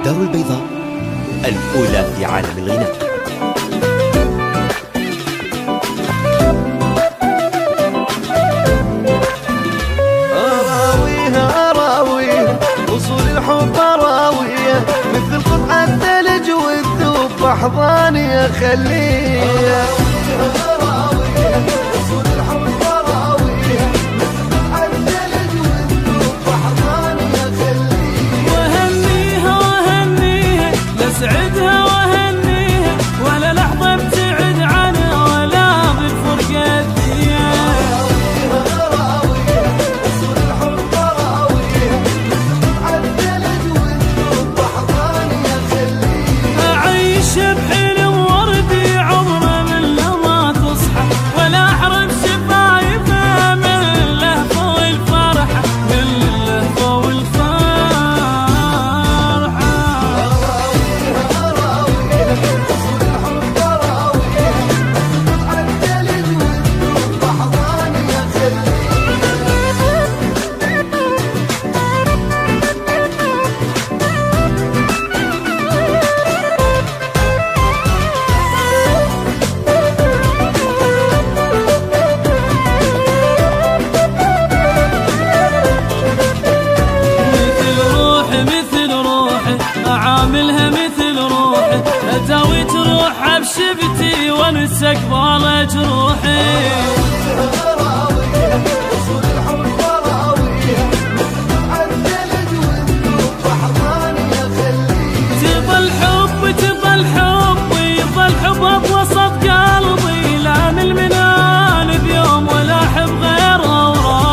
الدار البيضاء الأولى في عالم الغناء. وصول الحب راوية مثل قطعة ثلج والذوب بأحضاني أخليه. وصول الحب راوية مثل قطعة ثلج والذوب بأحضاني أخليه. وهنيها وهنيها لسعدها وهنيها ولا لحظة ابتعد عنها ولا بالفرقة ديها. بحلم وردي عمره من لما تصحى ولا احرم شفايفه من اللهفه والفرحه من اللهفه والفرحه. أعاملها مثل روحي أداوي تروحها بشفتي وانسى قبال جروحي. تظل حب تظل حب يظل حب بوسط قلبي لا من المنال بيوم ولا أحب غيره وربي.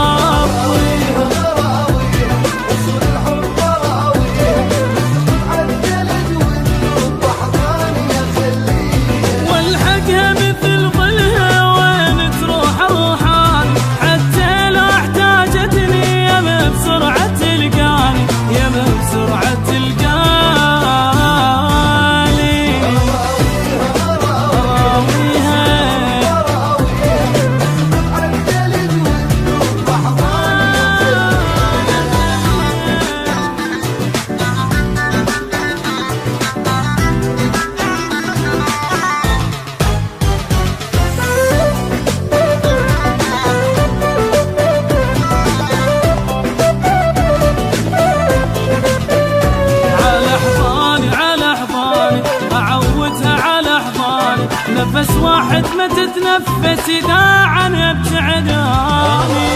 نفس واحد ما تتنفس إذا عن ابتعد عني.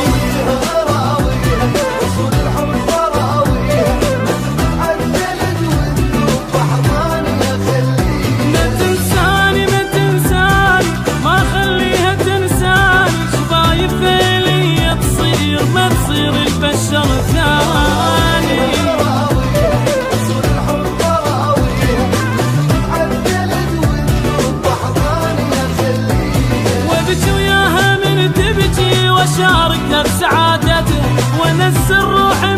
ما تنساني ما تنساني ما خليها تنساني شفايف لي تصير ما تصير البشر ثاني. واشاركها بسعادته ونزل روحي